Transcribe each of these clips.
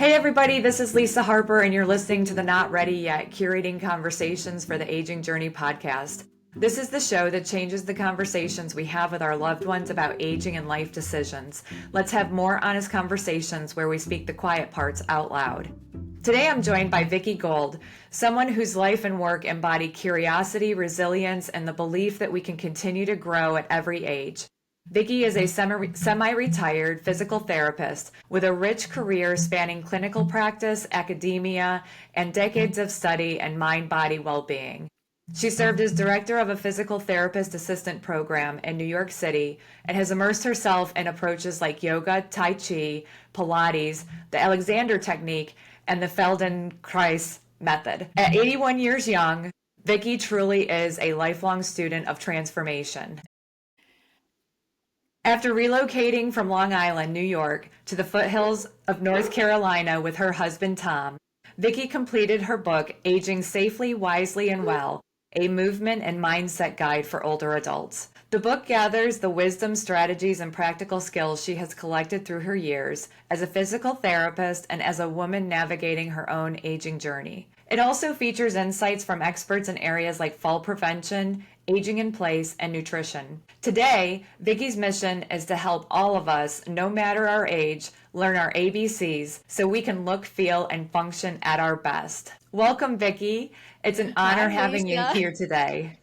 Hey everybody, this is Lisa Harper, and you're listening to the Not Ready Yet Curating Conversations for the Aging Journey podcast. This is the show that changes the conversations we have with our loved ones about aging and life decisions. Let's have more honest conversations where we speak the quiet parts out loud. Today I'm joined by Vicki Gold, someone whose life and work embody curiosity, resilience, and the belief that we can continue to grow at every age. Vicki is a semi-retired physical therapist with a rich career spanning clinical practice, academia, and decades of study and mind-body well-being. She served as director of a physical therapist assistant program in New York City and has immersed herself in approaches like yoga, Tai Chi, Pilates, the Alexander technique, and the Feldenkrais method. At 81 years young, Vicki truly is a lifelong student of transformation. After relocating from Long Island, New York, to the foothills of North Carolina with her husband Tom, Vicki completed her book, Aging Safely, Wisely, and Well, a movement and mindset guide for older adults. The book gathers the wisdom, strategies, and practical skills she has collected through her years as a physical therapist and as a woman navigating her own aging journey. It also features insights from experts in areas like fall prevention, aging in place, and nutrition. Today, Vicki's mission is to help all of us, no matter our age, learn our ABCs so we can look, feel, and function at our best. Welcome, Vicki. It's an honor having you here today.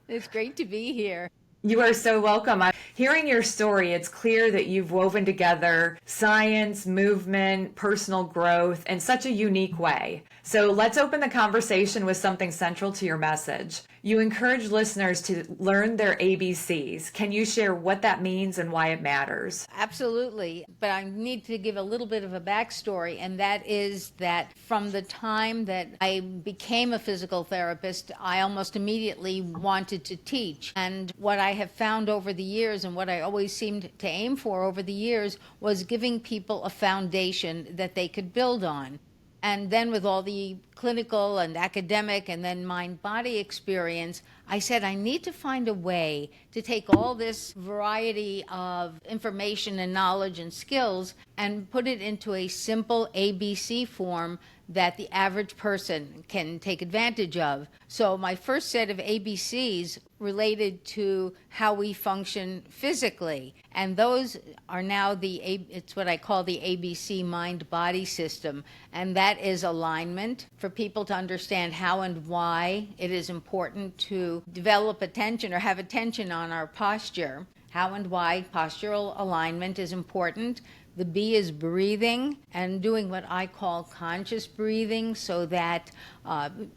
It's great to be here. You are so welcome. Hearing your story, it's clear that you've woven together science, movement, personal growth in such a unique way. So let's open the conversation with something central to your message. You encourage listeners to learn their ABCs. Can you share what that means and why it matters? Absolutely. But I need to give a little bit of a backstory, and that is that from the time that I became a physical therapist, I almost immediately wanted to teach. And what I have found over the years, and what I always seemed to aim for over the years, was giving people a foundation that they could build on. And then with all the clinical and academic and then mind-body experience, I said I need to find a way to take all this variety of information and knowledge and skills and put it into a simple ABC form that the average person can take advantage of. So my first set of ABCs related to how we function physically. And those are now it's what I call the ABC mind-body system. And that is alignment, for people to understand how and why it is important to develop attention or have attention on our posture. How and why postural alignment is important. The B is breathing and doing what I call conscious breathing, so that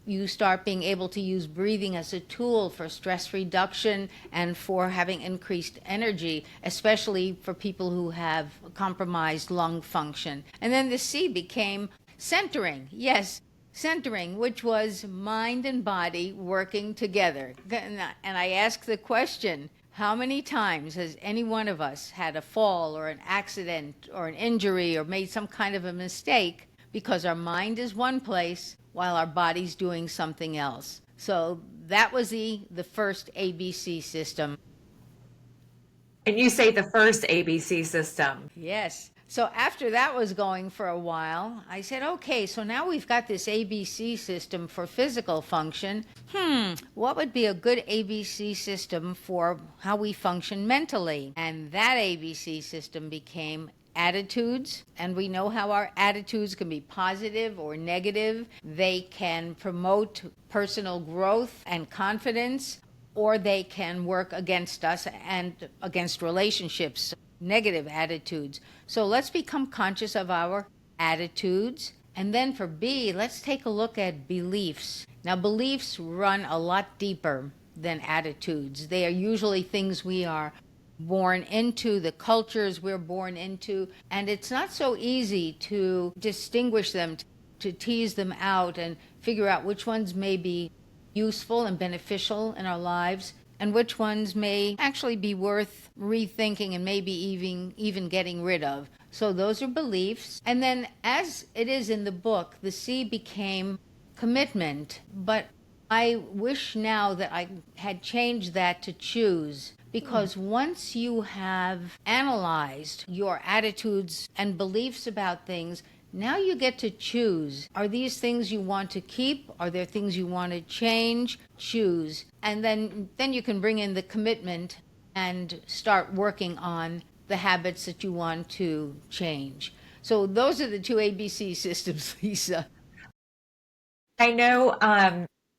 you start being able to use breathing as a tool for stress reduction and for having increased energy, especially for people who have compromised lung function. And then the C became centering. Yes, centering, which was mind and body working together. And I ask the question, how many times has any one of us had a fall or an accident or an injury or made some kind of a mistake because our mind is one place while our body's doing something else? So that was the first ABC system. And you say the first ABC system. Yes. So after that was going for a while, I said, okay, so now we've got this ABC system for physical function. What would be a good ABC system for how we function mentally? And that ABC system became attitudes, and we know how our attitudes can be positive or negative. They can promote personal growth and confidence, or they can work against us and against relationships. Negative attitudes. So let's become conscious of our attitudes. And then for B, let's take a look at beliefs. Now, beliefs run a lot deeper than attitudes. They are usually things we are born into, the cultures we're born into, and it's not so easy to distinguish them, to tease them out and figure out which ones may be useful and beneficial in our lives, and which ones may actually be worth rethinking and maybe even getting rid of. So those are beliefs. And then, as it is in the book, the C became commitment. But I wish now that I had changed that to choose, because once you have analyzed your attitudes and beliefs about things, Now you get to choose. Are these things you want to keep? Are there things you want to change? Choose. And then you can bring in the commitment and start working on the habits that you want to change. So those are the two ABC systems, Lisa. I know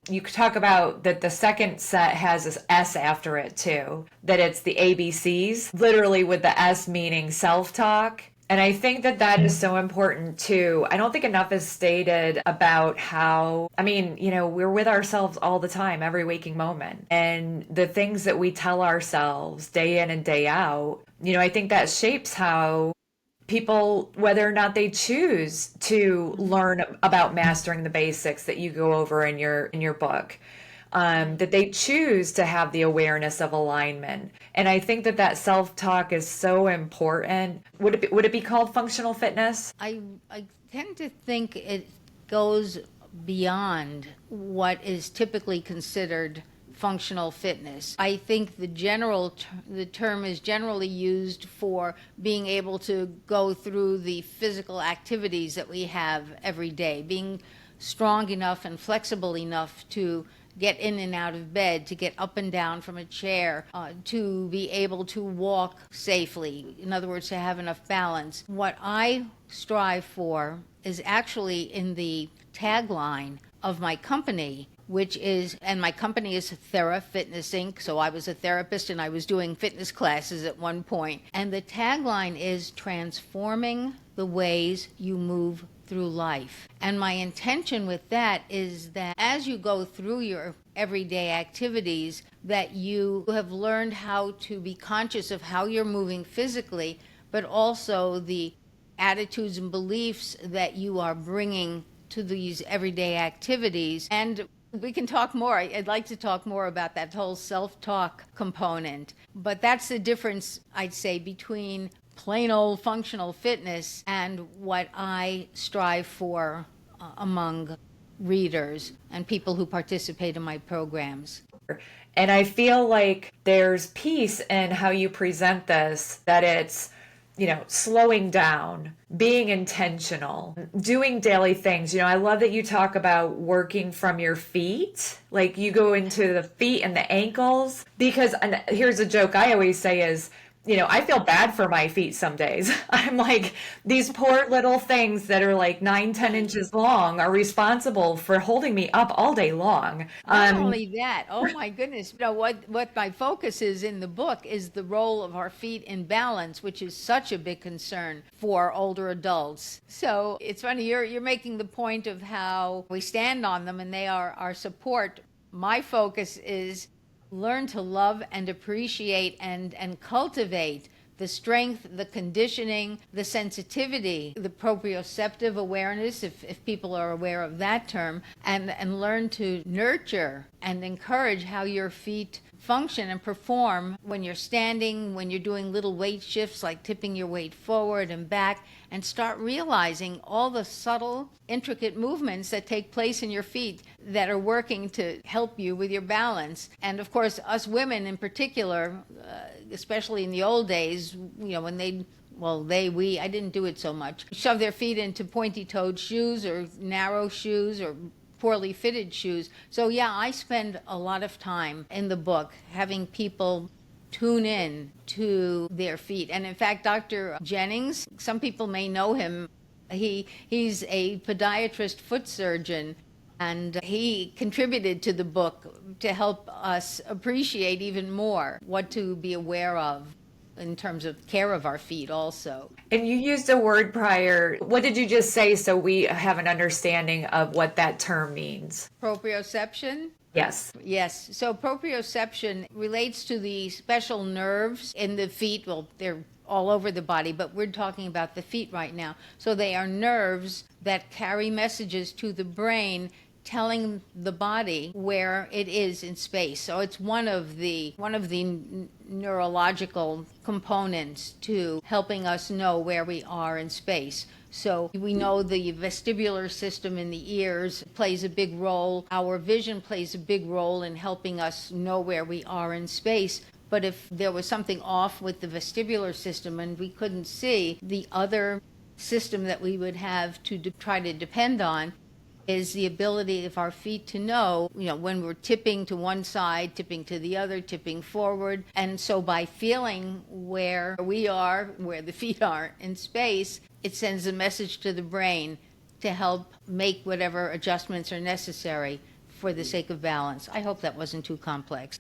you could talk about that the second set has this S after it too, that it's the ABCs, literally with the S meaning self-talk. And I think that that is so important too. I don't think enough is stated about how, I mean, we're with ourselves all the time, every waking moment. And the things that we tell ourselves day in and day out, I think that shapes how people, whether or not they choose to learn about mastering the basics that you go over in your book, that they choose to have the awareness of alignment. And I think that that self-talk is so important. Would it be called functional fitness? I tend to think it goes beyond what is typically considered functional fitness. I think the term is generally used for being able to go through the physical activities that we have every day, being strong enough and flexible enough to get in and out of bed, to get up and down from a chair, to be able to walk safely. In other words, to have enough balance. What I strive for is actually in the tagline of my company, and my company is Thera Fitness Inc. So I was a therapist and I was doing fitness classes at one point. And the tagline is transforming the ways you move through life. And my intention with that is that as you go through your everyday activities, that you have learned how to be conscious of how you're moving physically, but also the attitudes and beliefs that you are bringing to these everyday activities. And we can talk more. I'd like to talk more about that whole self-talk component. But that's the difference, I'd say, between plain old functional fitness and what I strive for among readers and people who participate in my programs. And I feel like there's peace in how you present this, that it's, slowing down, being intentional, doing daily things. I love that you talk about working from your feet. Like you go into the feet and the ankles, because, and here's a joke I always say is, I feel bad for my feet some days. I'm like, these poor little things that are like 9, 10 inches long are responsible for holding me up all day long. Not only that, oh my goodness, what my focus is in the book is the role of our feet in balance, which is such a big concern for older adults. So it's funny, you're making the point of how we stand on them and they are our support. My focus is learn to love and appreciate and cultivate the strength, the conditioning, the sensitivity, the proprioceptive awareness, if people are aware of that term, and learn to nurture and encourage how your feet function and perform when you're standing, when you're doing little weight shifts like tipping your weight forward and back, and start realizing all the subtle, intricate movements that take place in your feet that are working to help you with your balance. And of course, us women in particular, especially in the old days, when I didn't do it so much, shove their feet into pointy-toed shoes or narrow shoes or poorly fitted shoes. So yeah, I spend a lot of time in the book having people tune in to their feet. And in fact, Dr. Jennings, some people may know him. He's a podiatrist foot surgeon, and he contributed to the book to help us appreciate even more what to be aware of in terms of care of our feet also. And you used a word prior. What did you just say so we have an understanding of what that term means? Proprioception? Yes. Yes. So proprioception relates to the special nerves in the feet. Well, they're all over the body, but we're talking about the feet right now. So they are nerves that carry messages to the brain telling the body where it is in space. So it's one of the neurological components to helping us know where we are in space. So we know the vestibular system in the ears plays a big role. Our vision plays a big role in helping us know where we are in space. But if there was something off with the vestibular system and we couldn't see, the other system that we would have to try to depend on is the ability of our feet to know, when we're tipping to one side, tipping to the other, tipping forward. And so by feeling where we are, where the feet are in space, it sends a message to the brain to help make whatever adjustments are necessary for the sake of balance. I hope that wasn't too complex.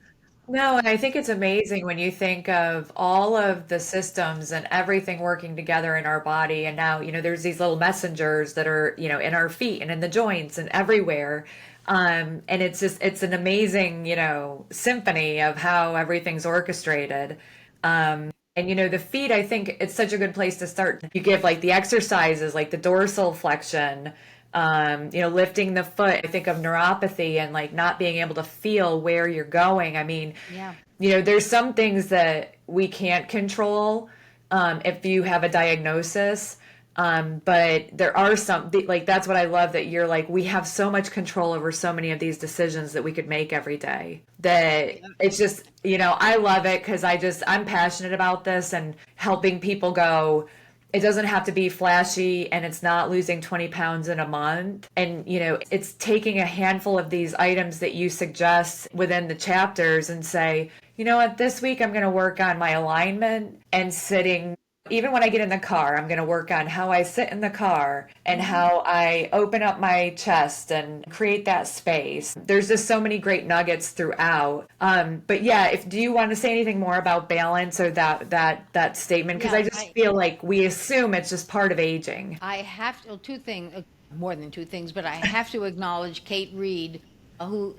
No, and I think it's amazing when you think of all of the systems and everything working together in our body. And now, there's these little messengers that are, in our feet and in the joints and everywhere. And it's an amazing, symphony of how everything's orchestrated. And the feet, I think it's such a good place to start. You give like the exercises, like the dorsal flexion, lifting the foot. I think of neuropathy and like not being able to feel where you're going. I mean, Yeah. there's some things that we can't control if you have a diagnosis. But there are some, like, that's what I love, that you're like, we have so much control over so many of these decisions that we could make every day, that it's just, I love it because I'm passionate about this and helping people go, it doesn't have to be flashy, and it's not losing 20 pounds in a month. And, it's taking a handful of these items that you suggest within the chapters and say, you know what, this week I'm going to work on my alignment and sitting. Even when I get in the car, I'm going to work on how I sit in the car and how I open up my chest and create that space. There's just so many great nuggets throughout. But yeah, do you want to say anything more about balance or that statement? Because Yeah, I just feel like we assume it's just part of aging. I have to, well, two things, more than two things, but I have to acknowledge Kate Reed, who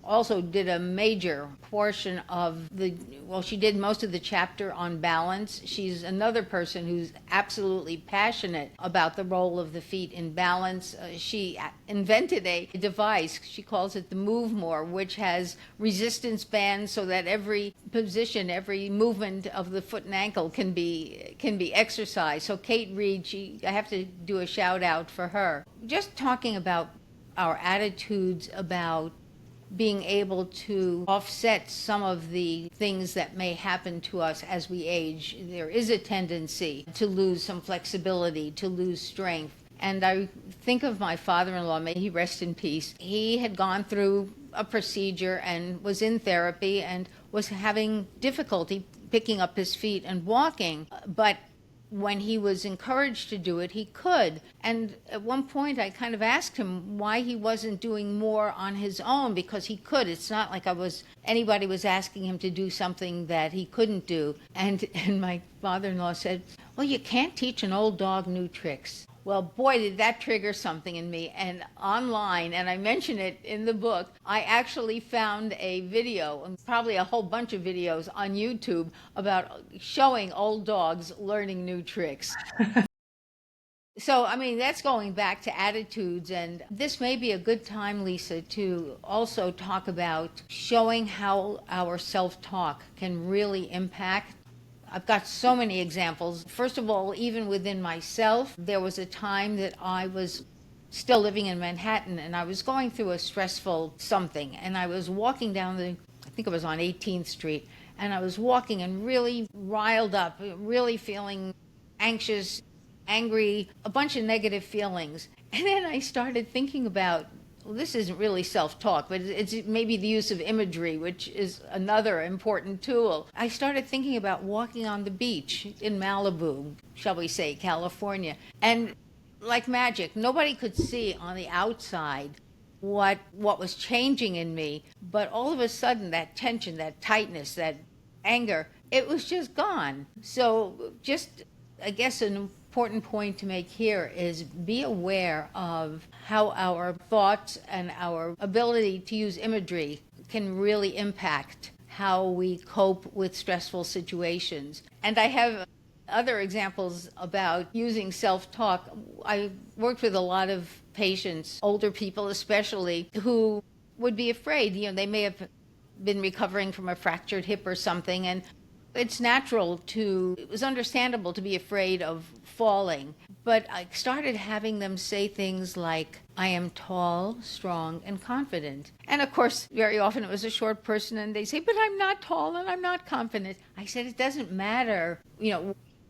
also did a major portion of she did most of the chapter on balance. She's another person who's absolutely passionate about the role of the feet in balance. She invented a device, she calls it the Move More, which has resistance bands so that every position, every movement of the foot and ankle can be exercised. So Kate Reed, I have to do a shout out for her. Just talking about our attitudes about being able to offset some of the things that may happen to us as we age. There is a tendency to lose some flexibility, to lose strength. And I think of my father-in-law, may he rest in peace. He had gone through a procedure and was in therapy and was having difficulty picking up his feet and walking. But when he was encouraged to do it, he could. And at one point, I kind of asked him why he wasn't doing more on his own, because he could. It's not like anybody was asking him to do something that he couldn't do. And my father-in-law said, well, you can't teach an old dog new tricks. Well, boy, did that trigger something in me. And online, and I mention it in the book, I actually found a video, and probably a whole bunch of videos on YouTube, about showing old dogs learning new tricks. So, I mean, that's going back to attitudes. And this may be a good time, Lisa, to also talk about showing how our self-talk can really impact. I've got so many examples. First of all, even within myself, there was a time that I was still living in Manhattan and I was going through a stressful something. And I was walking down I think it was on 18th Street, and I was walking and really riled up, really feeling anxious, angry, a bunch of negative feelings. And then I started thinking about, well, this isn't really self-talk, but it's maybe the use of imagery, which is another important tool. I started thinking about walking on the beach in Malibu, shall we say, California. And like magic, nobody could see on the outside what was changing in me. But all of a sudden, that tension, that tightness, that anger, it was just gone. So just, I guess, an important point to make here is be aware of how our thoughts and our ability to use imagery can really impact how we cope with stressful situations. And I have other examples about using self-talk. I worked with a lot of patients, older people especially, who would be afraid. They may have been recovering from a fractured hip or something, and it was understandable to be afraid of falling. But I started having them say things like, I am tall, strong, and confident. And of course, very often it was a short person and they say, but I'm not tall and I'm not confident. I said, it doesn't matter,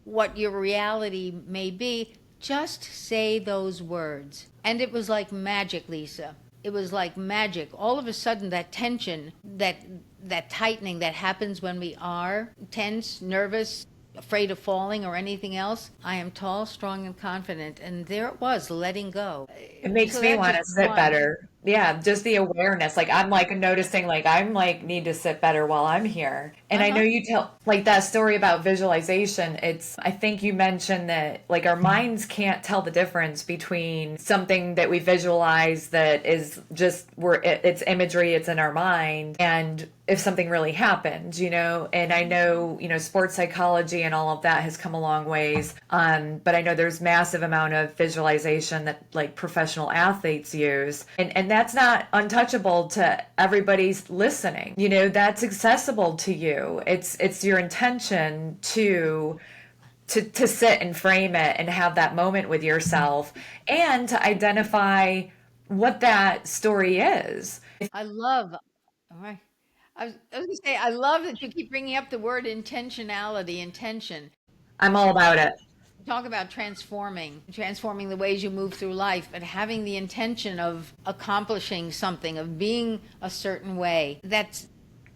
what your reality may be. Just say those words. And it was like magic, Lisa. It was like magic. All of a sudden, that tension, that tightening that happens when we are tense, nervous, afraid of falling or anything else, I am tall, strong, and confident. And there it was, letting go. It makes So me that want just to sit one. better. Yeah, just the awareness. Like I'm like noticing like I'm like need to sit better while I'm here. And I know Uh-huh. you tell like that story about visualization. It's I think you mentioned that like our minds can't tell the difference between something that we visualize that is just it's imagery, it's in our mind, and if something really happened, and I know, sports psychology and all of that has come a long ways. But I know there's massive amount of visualization that like professional athletes use. And that's not untouchable to everybody's listening. That's accessible to you. It's your intention to sit and frame it and have that moment with yourself and to identify what that story is. I love, all right. I was going to say, I love that you keep bringing up the word intentionality, intention. I'm all about it. Talk about transforming the ways you move through life, but having the intention of accomplishing something, of being a certain way. That's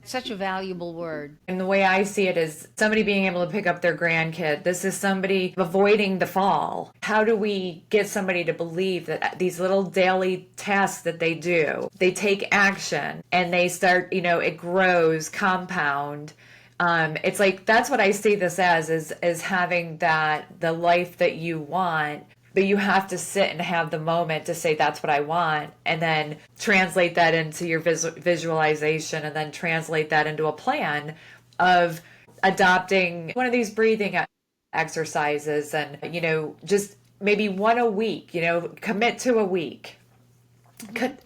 such a valuable word. And the way I see it is somebody being able to pick up their grandkid. This is somebody avoiding the fall. How do we get somebody to believe that these little daily tasks that they do, they take action and they start, it grows, compound. It's like that's what I see this as is having the life that you want, but you have to sit and have the moment to say that's what I want, and then translate that into your visualization, and then translate that into a plan of adopting one of these breathing exercises, and just maybe one a week. Commit to a week.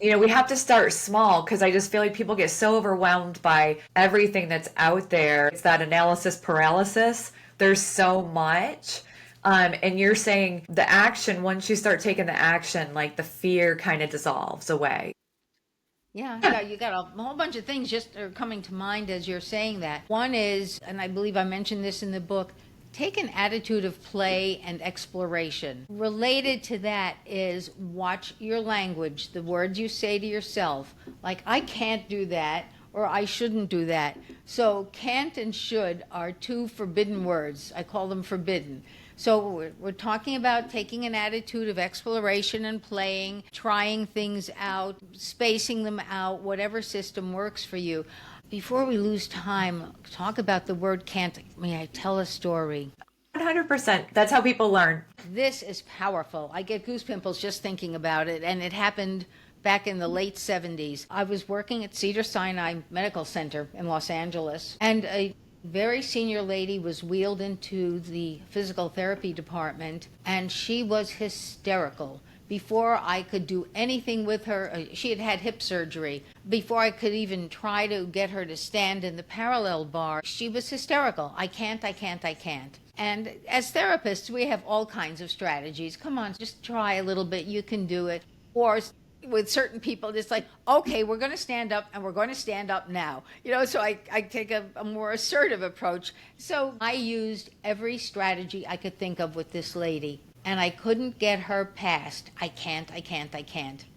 We have to start small because I just feel like people get so overwhelmed by everything that's out there. It's that analysis paralysis. There's so much. And you're saying the action, once you start taking the action, like the fear kind of dissolves away. Yeah, you got a whole bunch of things just are coming to mind as you're saying that. One is, and I believe I mentioned this in the book, take an attitude of play and exploration. Related to that is watch your language, the words you say to yourself, like, I can't do that, or I shouldn't do that. So can't and should are two forbidden words. I call them forbidden. So we're talking about taking an attitude of exploration and playing, trying things out, spacing them out, whatever system works for you. Before we lose time, talk about the word can't. May I tell a story? 100%. That's how people learn. This is powerful. I get goosepimples just thinking about it, and it happened back in the late 70s. I was working at Cedars-Sinai Medical Center in Los Angeles, and a very senior lady was wheeled into the physical therapy department, and she was hysterical. Before I could do anything with her, she had had hip surgery. Before I could even try to get her to stand in the parallel bar, she was hysterical. I can't. And as therapists, we have all kinds of strategies. Come on, just try a little bit. You can do it. Or with certain people, it's like, okay, we're going to stand up, and we're going to stand up now. So I take a more assertive approach. So I used every strategy I could think of with this lady. And I couldn't get her past, I can't.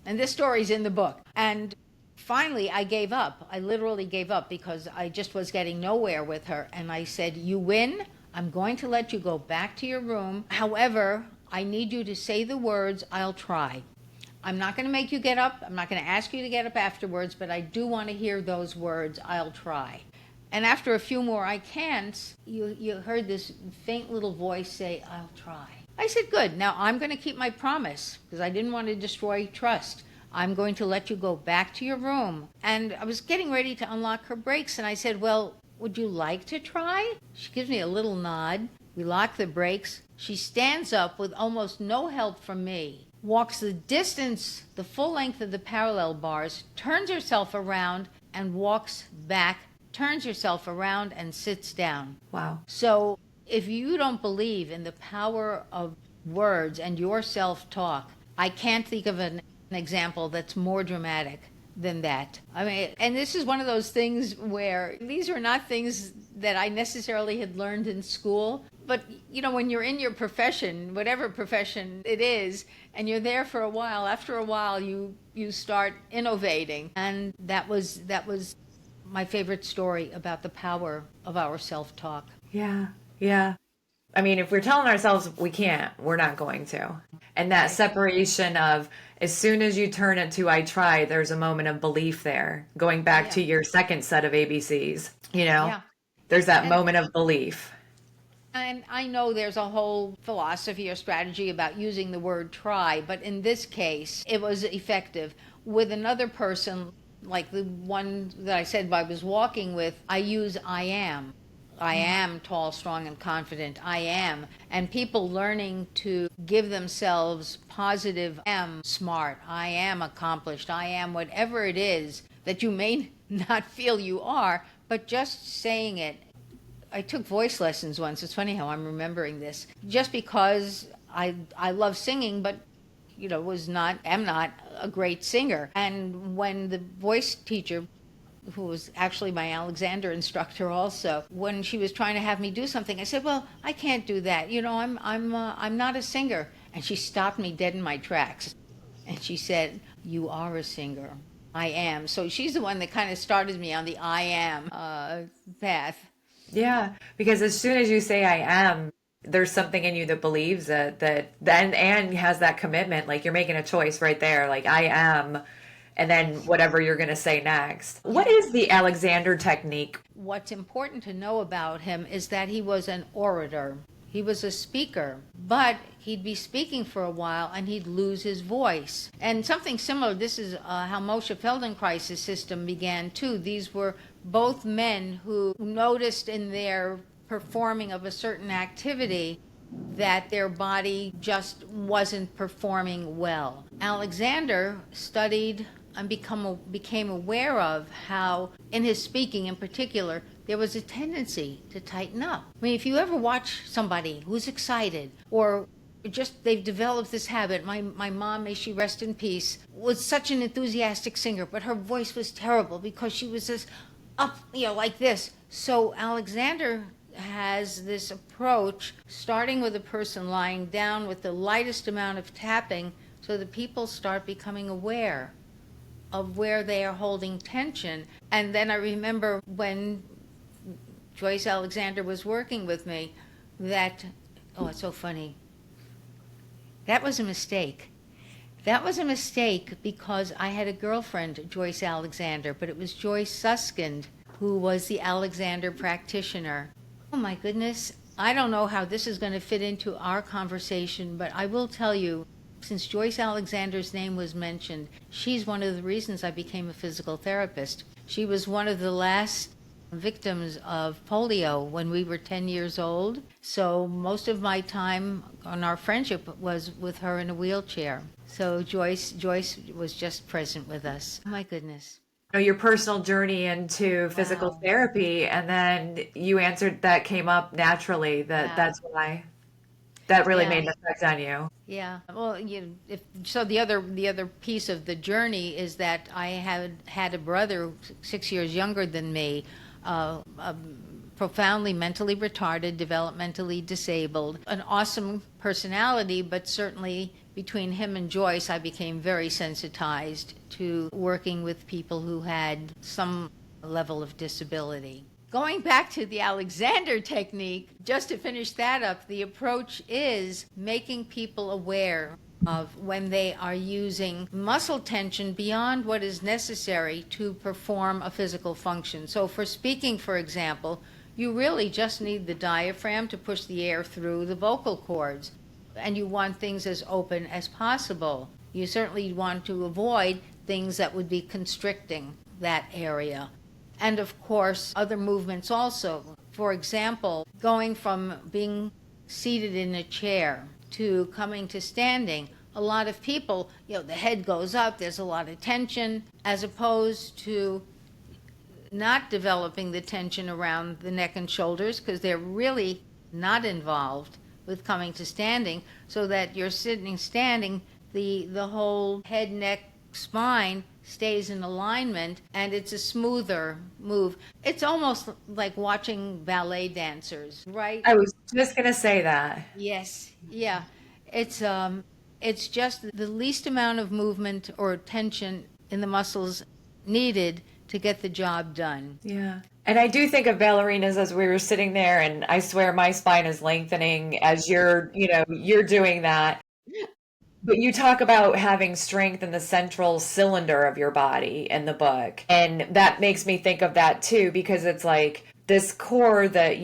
And this story's in the book. And finally, I gave up. I literally gave up because I just was getting nowhere with her. And I said, you win. I'm going to let you go back to your room. However, I need you to say the words, I'll try. I'm not going to make you get up. I'm not going to ask you to get up afterwards, but I do want to hear those words, I'll try. And after a few more I can'ts, you heard this faint little voice say, I'll try. I said, good. Now I'm going to keep my promise because I didn't want to destroy trust. I'm going to let you go back to your room. And I was getting ready to unlock her brakes, and I said, well, would you like to try? She gives me a little nod. We lock the brakes. She stands up with almost no help from me, walks the distance, the full length of the parallel bars, turns herself around and walks back, turns herself around and sits down. Wow. So if you don't believe in the power of words and your self-talk, I can't think of an example that's more dramatic than that. I mean, and this is one of those things where these are not things that I necessarily had learned in school. But, when you're in your profession, whatever profession it is, and you're there for a while, after a while you start innovating. And that was my favorite story about the power of our self-talk. Yeah. Yeah. I mean, if we're telling ourselves we can't, we're not going to. And that separation of as soon as you turn it to I try, there's a moment of belief there. Going back to your second set of ABCs, Yeah. there's that And moment of belief. And I know there's a whole philosophy or strategy about using the word try, but in this case, it was effective. With another person, like the one that I said I was walking with, I use I am. I am tall, strong, and confident. I am. And people learning to give themselves positive, I am smart, I am accomplished, I am whatever it is that you may not feel you are, but just saying it. I took voice lessons once. It's funny how I'm remembering this. Just because I love singing, but am not a great singer. And when the voice teacher, who was actually my Alexander instructor also, when she was trying to have me do something, I said, "Well, I can't do that. I'm not a singer." And she stopped me dead in my tracks, and she said, "You are a singer. I am." So she's the one that kind of started me on the I am path. Yeah, because as soon as you say I am, there's something in you that believes it, that then and has that commitment. Like you're making a choice right there. Like I am, and then whatever you're going to say next. What is the Alexander technique? What's important to know about him is that he was an orator. He was a speaker, but he'd be speaking for a while and he'd lose his voice. And something similar, this is how Moshe Feldenkrais's system began too. These were both men who noticed in their performing of a certain activity that their body just wasn't performing well. Alexander studied and became aware of how, in his speaking in particular, there was a tendency to tighten up. I mean, if you ever watch somebody who's excited or just they've developed this habit. My mom, may she rest in peace, was such an enthusiastic singer, but her voice was terrible because she was just up, like this. So Alexander has this approach, starting with a person lying down with the lightest amount of tapping, so that people start becoming aware of where they are holding tension. And then I remember when Joyce Alexander was working with me that, oh, it's so funny. That was a mistake. That was a mistake because I had a girlfriend, Joyce Alexander, but it was Joyce Suskind who was the Alexander practitioner. Oh my goodness, I don't know how this is going to fit into our conversation, but I will tell you, since Joyce Alexander's name was mentioned, she's one of the reasons I became a physical therapist. She was one of the last victims of polio when we were 10 years old. So most of my time on our friendship was with her in a wheelchair. So Joyce was just present with us. Oh my goodness. Your personal journey into physical Wow. therapy, and then you answered that came up naturally, Yeah. that's why that really Yeah. made an effect on you. Yeah. Well, so the other piece of the journey is that I had a brother 6 years younger than me, profoundly mentally retarded, developmentally disabled, an awesome personality, but certainly between him and Joyce, I became very sensitized to working with people who had some level of disability. Going back to the Alexander technique, just to finish that up, the approach is making people aware of when they are using muscle tension beyond what is necessary to perform a physical function. So for speaking, for example, you really just need the diaphragm to push the air through the vocal cords, and you want things as open as possible. You certainly want to avoid things that would be constricting that area. And of course, other movements also. For example, going from being seated in a chair to coming to standing, a lot of people, the head goes up, there's a lot of tension, as opposed to not developing the tension around the neck and shoulders because they're really not involved with coming to standing, so that you're standing, the whole head, neck, spine stays in alignment and it's a smoother move. It's almost like watching ballet dancers, right? I was just going to say that. Yes, yeah. It's just the least amount of movement or tension in the muscles needed to get the job done. Yeah. And I do think of ballerinas as we were sitting there, and I swear my spine is lengthening as you're doing that. But you talk about having strength in the central cylinder of your body in the book. And that makes me think of that too, because it's like this core that,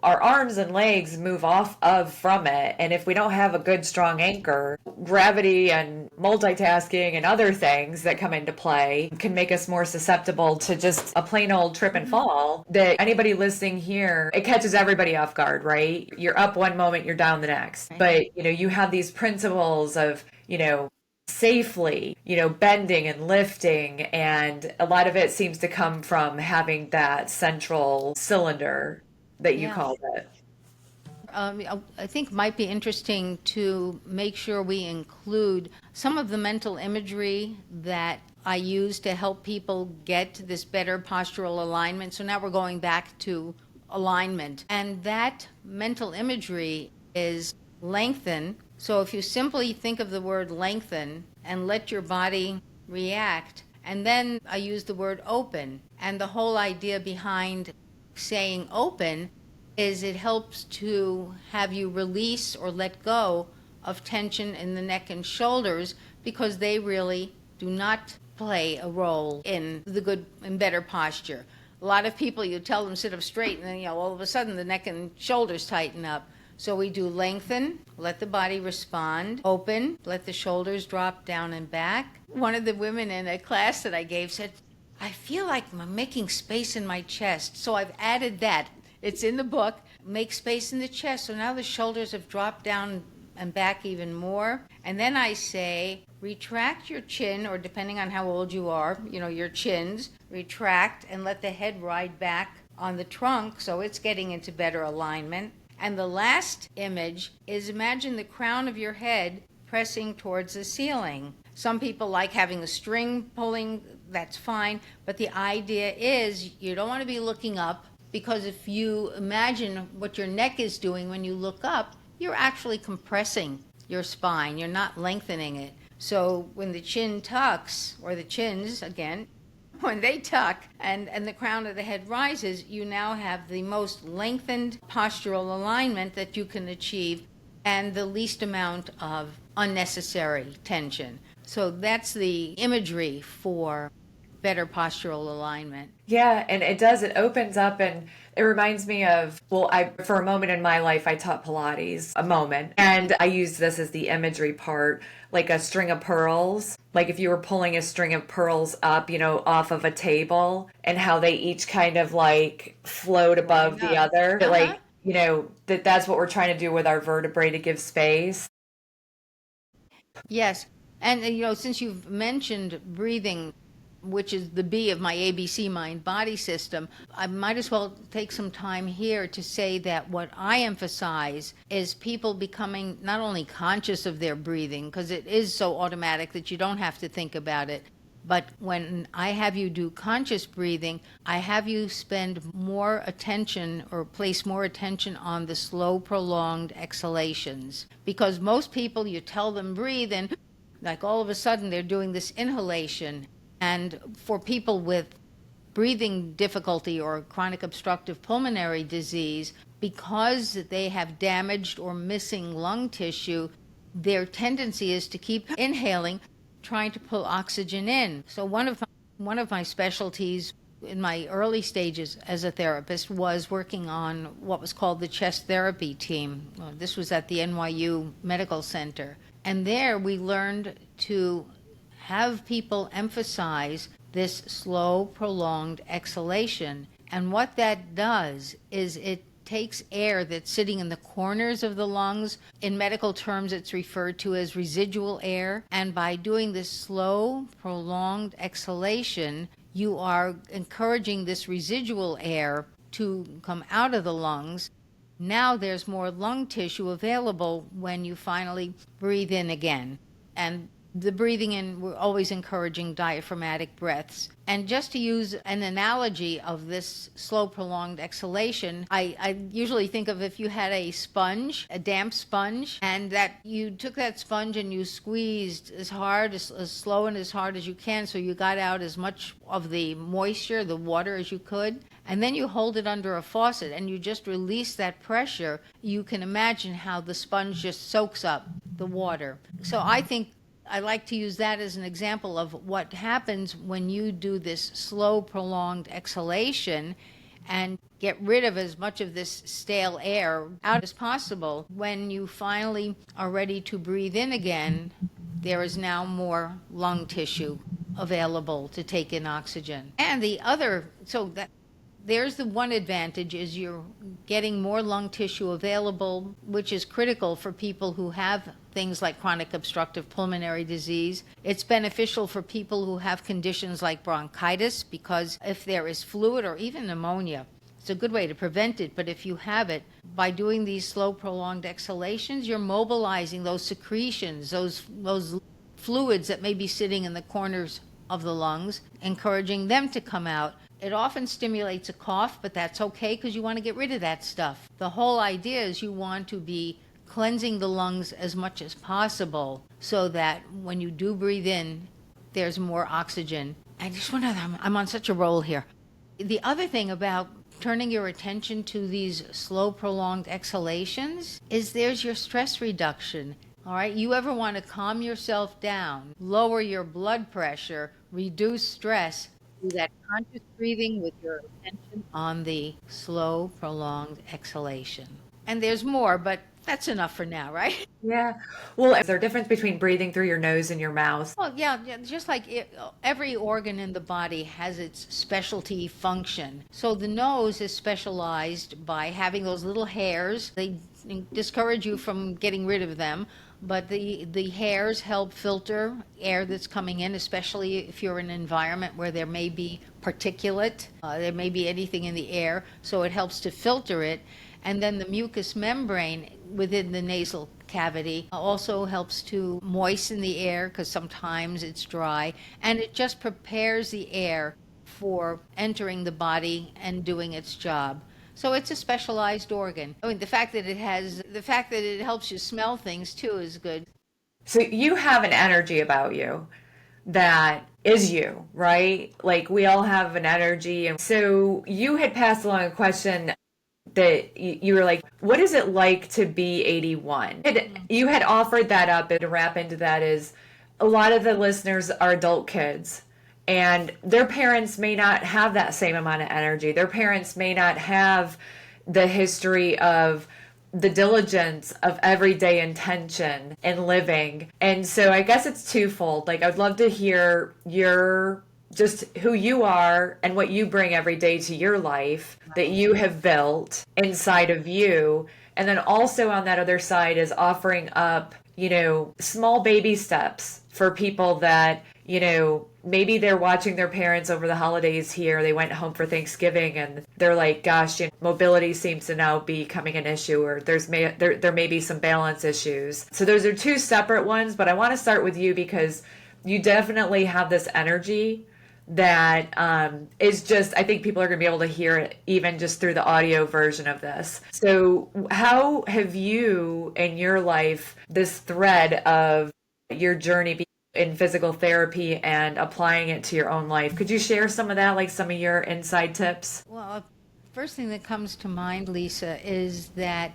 our arms and legs move off of from it. And if we don't have a good, strong anchor, gravity and multitasking and other things that come into play can make us more susceptible to just a plain old trip and fall. That anybody listening here, it catches everybody off guard, right? You're up one moment, you're down the next. But, you have these principles of, safely, bending and lifting. And a lot of it seems to come from having that central cylinder that you Yeah. called it. I think might be interesting to make sure we include some of the mental imagery that I use to help people get this better postural alignment. So now we're going back to alignment. And that mental imagery is lengthen. So if you simply think of the word lengthen and let your body react, and then I use the word open. And the whole idea behind saying open is it helps to have you release or let go of tension in the neck and shoulders because they really do not play a role in the good and better posture. A lot of people, you tell them sit up straight and then, all of a sudden the neck and shoulders tighten up. So we do lengthen, let the body respond, open, let the shoulders drop down and back. One of the women in a class that I gave said, I feel like I'm making space in my chest. So I've added that. It's in the book, make space in the chest. So now the shoulders have dropped down and back even more. And then I say, retract your chin, or depending on how old you are, your chins, retract and let the head ride back on the trunk so it's getting into better alignment. And the last image is imagine the crown of your head pressing towards the ceiling. Some people like having a string pulling, that's fine. But the idea is you don't want to be looking up, because if you imagine what your neck is doing when you look up, you're actually compressing your spine. You're not lengthening it. So when the chin tucks, or the chins, again, when they tuck and the crown of the head rises, you now have the most lengthened postural alignment that you can achieve and the least amount of unnecessary tension. So that's the imagery for better postural alignment. Yeah, and it opens up, and it reminds me of, for a moment in my life, I taught Pilates, a moment, and I used this as the imagery part, like a string of pearls. Like if you were pulling a string of pearls up, off of a table, and how they each kind of like float above the other. Uh-huh. Like, that's what we're trying to do with our vertebrae, to give space. Yes. And, since you've mentioned breathing, which is the B of my ABC mind body system, I might as well take some time here to say that what I emphasize is people becoming not only conscious of their breathing, because it is so automatic that you don't have to think about it, but when I have you do conscious breathing, I have you spend more attention or place more attention on the slow, prolonged exhalations. Because most people, you tell them breathe, and like all of a sudden they're doing this inhalation. And for people with breathing difficulty or chronic obstructive pulmonary disease, because they have damaged or missing lung tissue, their tendency is to keep inhaling, trying to pull oxygen in. So one of my specialties in my early stages as a therapist was working on what was called the chest therapy team. This was at the NYU Medical Center. And there we learned to have people emphasize this slow, prolonged exhalation. And what that does is it takes air that's sitting in the corners of the lungs. In medical terms, it's referred to as residual air. And by doing this slow, prolonged exhalation, you are encouraging this residual air to come out of the lungs. Now there's more lung tissue available when you finally breathe in again. And the breathing in, we're always encouraging diaphragmatic breaths. And just to use an analogy of this slow, prolonged exhalation, I usually think of if you had a sponge, a damp sponge, and that you took that sponge and you squeezed as hard, as slow and as hard as you can, so you got out as much of the moisture, the water, as you could. And then you hold it under a faucet and you just release that pressure. You can imagine how the sponge just soaks up the water. So I think I like to use that as an example of what happens when you do this slow, prolonged exhalation and get rid of as much of this stale air out as possible. When you finally are ready to breathe in again, there is now more lung tissue available to take in oxygen. And the other, so that there's the one advantage, is you're getting more lung tissue available, which is critical for people who have things like chronic obstructive pulmonary disease. It's beneficial for people who have conditions like bronchitis, because if there is fluid or even pneumonia, it's a good way to prevent it. But if you have it, by doing these slow, prolonged exhalations, you're mobilizing those secretions, those fluids that may be sitting in the corners of the lungs, encouraging them to come out. It often stimulates a cough, but that's okay because you want to get rid of that stuff. The whole idea is you want to be cleansing the lungs as much as possible so that when you do breathe in, there's more oxygen. And just one other, I'm on such a roll here. The other thing about turning your attention to these slow, prolonged exhalations is there's your stress reduction. All right, you ever want to calm yourself down, lower your blood pressure, reduce stress, do that conscious breathing with your attention on the slow, prolonged exhalation. And there's more, but that's enough for now, right? Yeah. Well, is there a difference between breathing through your nose and your mouth? Well, yeah, just like every organ in the body has its specialty function. So the nose is specialized by having those little hairs. They discourage you from getting rid of them, but the hairs help filter air that's coming in, especially if you're in an environment where there may be particulate, there may be anything in the air, so it helps to filter it. And then the mucous membrane within the nasal cavity also helps to moisten the air because sometimes it's dry, and it just prepares the air for entering the body and doing its job. So it's a specialized organ. I mean, the fact that it helps you smell things too is good. So you have an energy about you that is you, right? Like we all have an energy. And so you had passed along a question that you were like, what is it like to be 81? You had offered that up, and to wrap into that is a lot of the listeners are adult kids, and their parents may not have that same amount of energy. Their parents may not have the history of the diligence of everyday intention and living. And so I guess it's twofold. Like, I'd love to hear your just who you are and what you bring every day to your life that you have built inside of you. And then also on that other side is offering up, small baby steps for people that, maybe they're watching their parents over the holidays here. They went home for Thanksgiving and they're like, gosh, mobility seems to now be becoming an issue, or there may be some balance issues. So those are two separate ones, but I want to start with you because you definitely have this energy that is just, I think people are going to be able to hear it even just through the audio version of this. So how have you in your life, this thread of your journey in physical therapy and applying it to your own life? Could you share some of that, like some of your inside tips? Well, first thing that comes to mind, Lisa, is that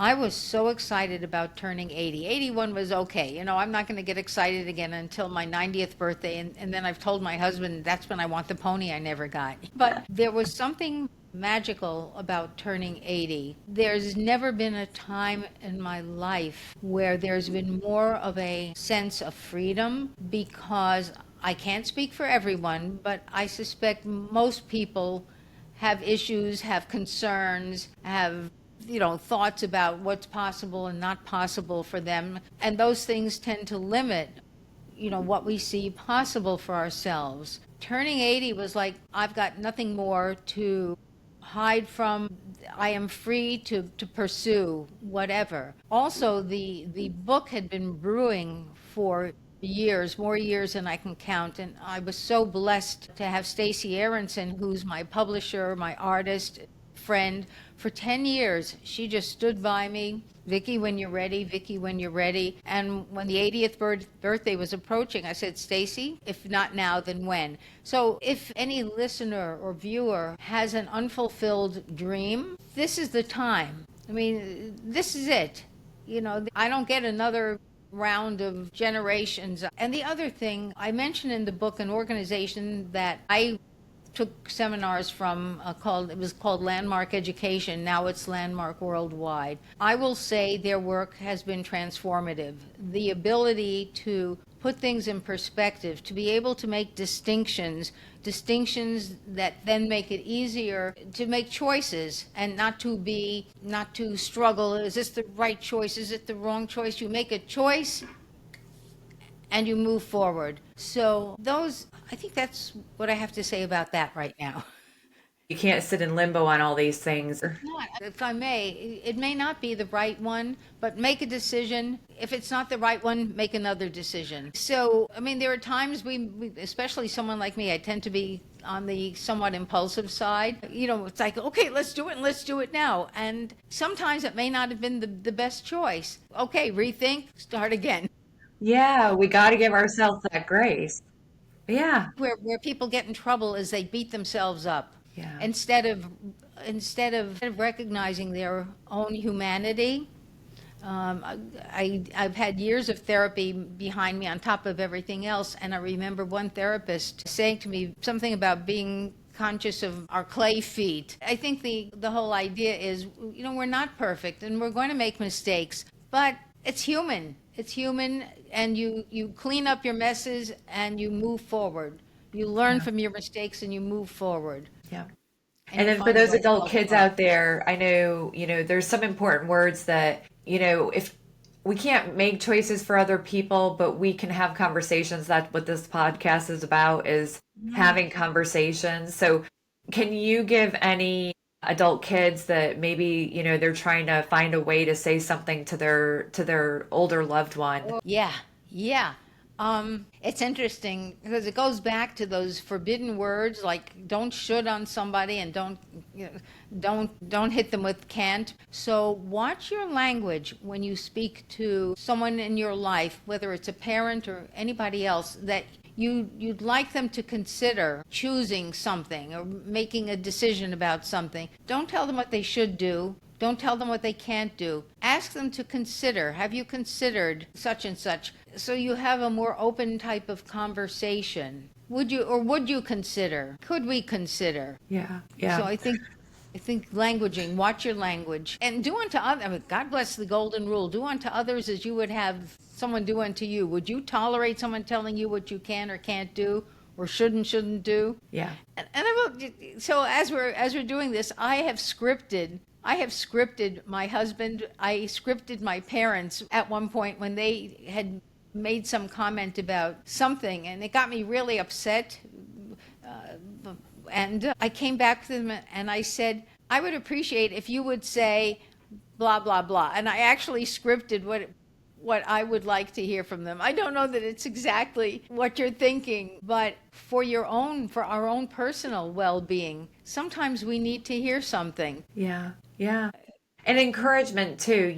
I was so excited about turning 80. 81 was okay. I'm not going to get excited again until my 90th birthday. And then I've told my husband that's when I want the pony I never got. But there was something magical about turning 80. There's never been a time in my life where there's been more of a sense of freedom, because I can't speak for everyone, but I suspect most people have issues, have concerns, have thoughts about what's possible and not possible for them. And those things tend to limit, what we see possible for ourselves. Turning 80 was like, I've got nothing more to hide from. I am free to pursue whatever. Also, the book had been brewing for years, more years than I can count. And I was so blessed to have Stacey Aronson, who's my publisher, my artist, friend, for 10 years. She just stood by me. Vicki, when you're ready, Vicki, when you're ready. And when the 80th birthday was approaching, I said, Stacey, if not now, then when? So if any listener or viewer has an unfulfilled dream, this is the time. I mean, this is it. I don't get another round of generations. And the other thing, I mentioned in the book an organization that I took seminars from it was called Landmark Education. Now it's Landmark Worldwide. I will say their work has been transformative. The ability to put things in perspective, to be able to make distinctions that then make it easier to make choices and not to struggle. Is this the right choice? Is it the wrong choice? You make a choice and you move forward. So I think that's what I have to say about that right now. You can't sit in limbo on all these things. Not, if I may, it may not be the right one, but make a decision. If it's not the right one, make another decision. So, I mean, there are times especially someone like me, I tend to be on the somewhat impulsive side. It's like, okay, let's do it and let's do it now. And sometimes it may not have been the best choice. Okay, rethink, start again. Yeah, we got to give ourselves that grace. Yeah. Where people get in trouble is they beat themselves up Yeah. instead of recognizing their own humanity. I've had years of therapy behind me on top of everything else, and I remember one therapist saying to me something about being conscious of our clay feet. I think the whole idea is, we're not perfect and we're going to make mistakes, but it's human. It's human, and you clean up your messes and you move forward. You learn Yeah. from your mistakes and you move forward. Yeah. And And you then for find a those way to adult kids overcome. out there, I know, there's some important words that, if we can't make choices for other people, but we can have conversations. That's what this podcast is about, is having conversations. So can you give any adult kids that maybe, they're trying to find a way to say something to their older loved one? Yeah, yeah. It's interesting because it goes back to those forbidden words like don't should on somebody and don't hit them with can't. So watch your language when you speak to someone in your life, whether it's a parent or anybody else, that you'd like them to consider choosing something or making a decision about something. Don't tell them what they should do. Don't tell them what they can't do. Ask them to consider. Have you considered such and such? So you have a more open type of conversation. Would you consider? Could we consider? Yeah. So Yeah. I think languaging, watch your language. And do unto others, I mean, God bless the golden rule, do unto others as you would have someone do unto you. Would you tolerate someone telling you what you can or can't do or shouldn't do? Yeah. So as we're doing this, I have scripted my husband. I scripted my parents at one point when they had made some comment about something, and it got me really upset. And I came back to them and I said, I would appreciate if you would say blah, blah, blah. And I actually scripted what I would like to hear from them. I don't know that it's exactly what you're thinking, but for our own personal well-being, sometimes we need to hear something. Yeah. Yeah. And encouragement too,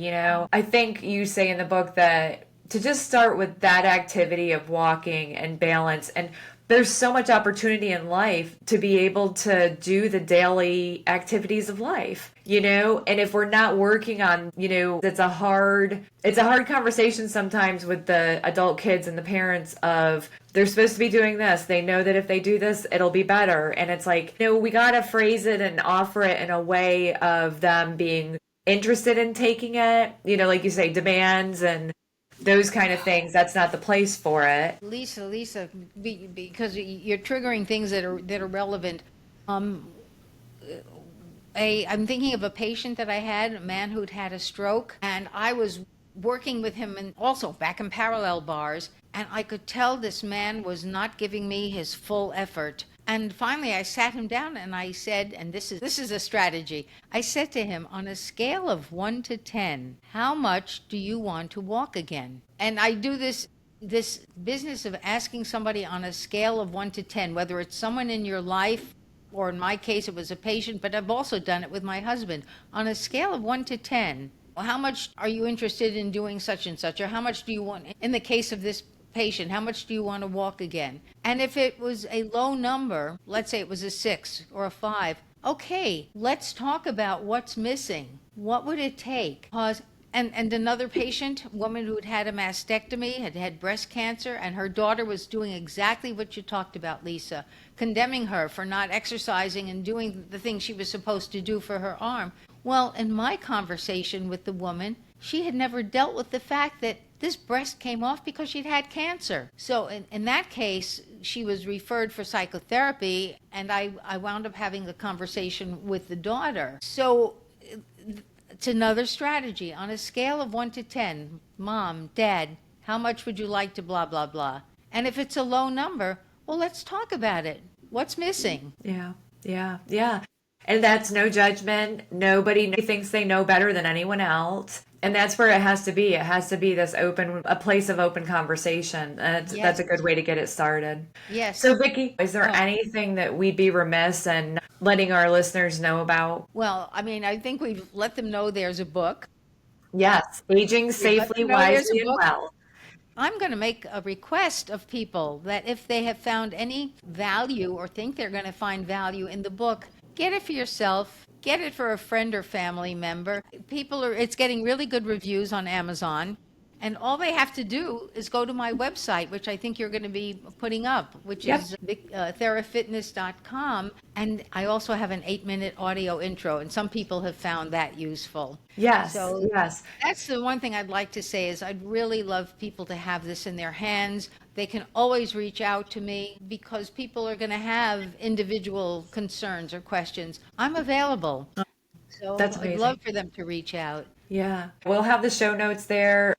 I think you say in the book that to just start with that activity of walking and balance, and there's so much opportunity in life to be able to do the daily activities of life, and if we're not working on, it's a hard conversation sometimes with the adult kids and the parents of they're supposed to be doing this. They know that if they do this, it'll be better. And it's like, we got to phrase it and offer it in a way of them being interested in taking it, like you say, demands and those kind of things. That's not the place for it. Lisa, because you're triggering things that are relevant. I'm thinking of a patient that I had, a man who'd had a stroke, and I was working with him and also back in parallel bars, and I could tell this man was not giving me his full effort. And finally, I sat him down and I said, and this is a strategy. I said to him, on a scale of 1 to 10, how much do you want to walk again? And I do this this business of asking somebody on a scale of 1 to 10, whether it's someone in your life, or in my case, it was a patient, but I've also done it with my husband, on a scale of 1 to 10, how much are you interested in doing such and such? Or how much do you want, in the case of this patient, how much do you want to walk again? And if it was a low number, let's say it was a 6 or a 5, okay, let's talk about what's missing. What would it take? And another patient, a woman who had had a mastectomy, had had breast cancer, and her daughter was doing exactly what you talked about, Lisa, condemning her for not exercising and doing the things she was supposed to do for her arm. Well, in my conversation with the woman, she had never dealt with the fact that this breast came off because she'd had cancer. So in that case, she was referred for psychotherapy, and I wound up having a conversation with the daughter. So it's another strategy. On a scale of 1 to 10, Mom, Dad, how much would you like to blah, blah, blah? And if it's a low number, well, let's talk about it. What's missing? Yeah, yeah, yeah. And that's no judgment. Nobody thinks they know better than anyone else. And that's where it has to be. It has to be this open, a place of open conversation. And that's a good way to get it started. Yes. So, Vicki, is there anything that we'd be remiss in letting our listeners know about? Well, I mean, I think we've let them know there's a book. Yes, Aging Safely, Wisely, and Well. I'm going to make a request of people that if they have found any value or think they're going to find value in the book, get it for yourself. Get it for a friend or family member. It's getting really good reviews on Amazon. And all they have to do is go to my website, which I think you're going to be putting up, which is therafitness.com. And I also have an 8-minute audio intro, and some people have found that useful. Yes, So yes. that's the one thing I'd like to say is I'd really love people to have this in their hands. They can always reach out to me because people are going to have individual concerns or questions. I'm available. So That's amazing. I'd love for them to reach out. Yeah. We'll have the show notes there,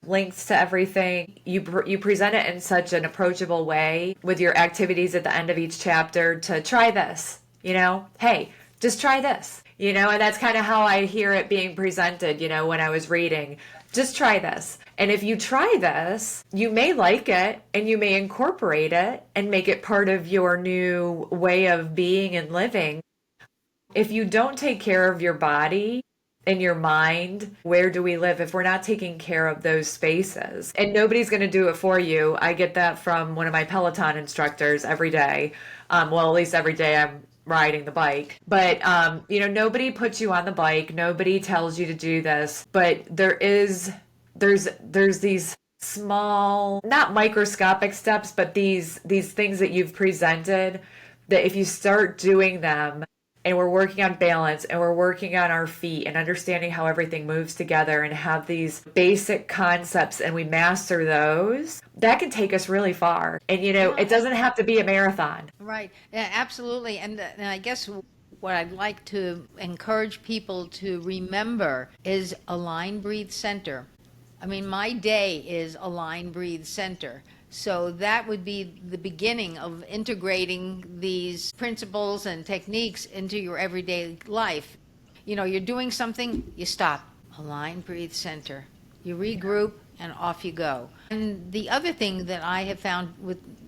links to everything. You present it in such an approachable way with your activities at the end of each chapter to try this, hey, just try this, and that's kind of how I hear it being presented, when I was reading. Just try this. And if you try this, you may like it and you may incorporate it and make it part of your new way of being and living. If you don't take care of your body and your mind, where do we live if we're not taking care of those spaces? And nobody's going to do it for you. I get that from one of my Peloton instructors every day. Well, at least every day I'm riding the bike. But, nobody puts you on the bike. Nobody tells you to do this. But there's these small, not microscopic steps, but these things that you've presented that if you start doing them, and we're working on balance and we're working on our feet and understanding how everything moves together and have these basic concepts and we master those, that can take us really far. And, it doesn't have to be a marathon. Right. Yeah, absolutely. And I guess what I'd like to encourage people to remember is align, breathe, center. I mean, my day is align, breathe, center. So that would be the beginning of integrating these principles and techniques into your everyday life. You're doing something, you stop, align, breathe, center. You regroup, and off you go. And the other thing that I have found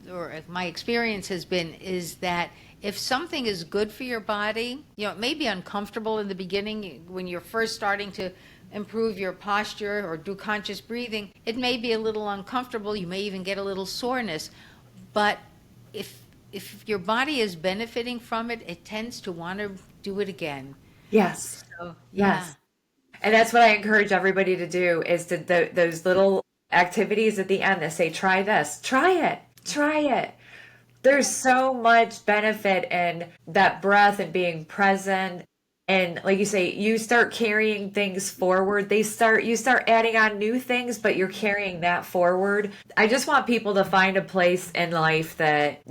or my experience has been, is that if something is good for your body, it may be uncomfortable in the beginning when you're first starting to improve your posture or do conscious breathing. It may be a little uncomfortable. You may even get a little soreness. But if your body is benefiting from it, it tends to want to do it again. Yes. So, yes. And that's what I encourage everybody to do is those little activities at the end that say, try this, try it. There's so much benefit in that breath and being present. And like you say, you start carrying things forward. You start adding on new things, but you're carrying that forward. I just want people to find a place in life that,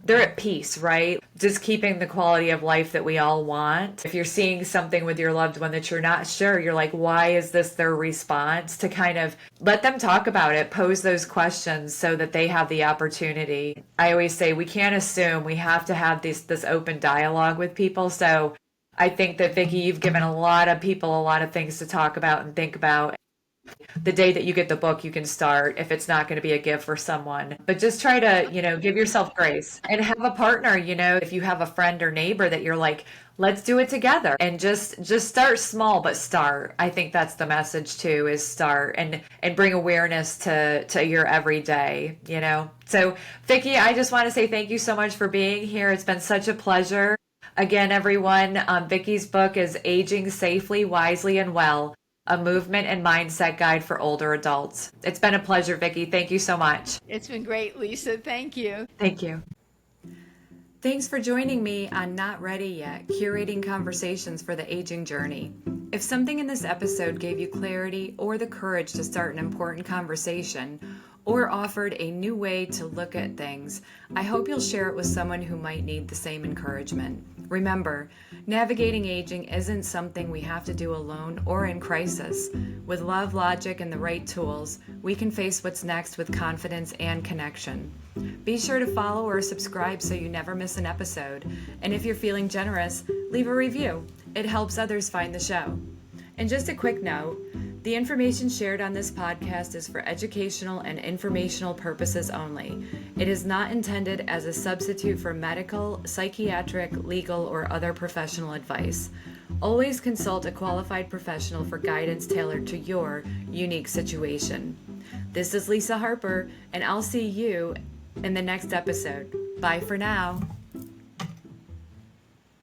they're at peace, right? Just keeping the quality of life that we all want. If you're seeing something with your loved one that you're not sure, you're like, why is this their response? To kind of let them talk about it, pose those questions so that they have the opportunity. I always say we can't assume, we have to have this open dialogue with people. So I think that, Vicki, you've given a lot of people a lot of things to talk about and think about. The day that you get the book, you can start if it's not going to be a gift for someone. But just try to, give yourself grace and have a partner, if you have a friend or neighbor that you're like, let's do it together, and just start small, but start. I think that's the message too, is start and bring awareness to your everyday. So Vicki, I just want to say thank you so much for being here. It's been such a pleasure. Again, everyone, Vicki's book is Aging Safely, Wisely, and Well, a movement and mindset guide for older adults. It's been a pleasure, Vicki. Thank you so much. It's been great, Lisa. Thank you. Thank you. Thanks for joining me on Not Ready Yet, Curating Conversations for the Aging Journey. If something in this episode gave you clarity or the courage to start an important conversation, or offered a new way to look at things, I hope you'll share it with someone who might need the same encouragement. Remember, navigating aging isn't something we have to do alone or in crisis. With love, logic, and the right tools, we can face what's next with confidence and connection. Be sure to follow or subscribe so you never miss an episode. And if you're feeling generous, leave a review. It helps others find the show. And just a quick note, the information shared on this podcast is for educational and informational purposes only. It is not intended as a substitute for medical, psychiatric, legal, or other professional advice. Always consult a qualified professional for guidance tailored to your unique situation. This is Lisa Harper, and I'll see you in the next episode. Bye for now.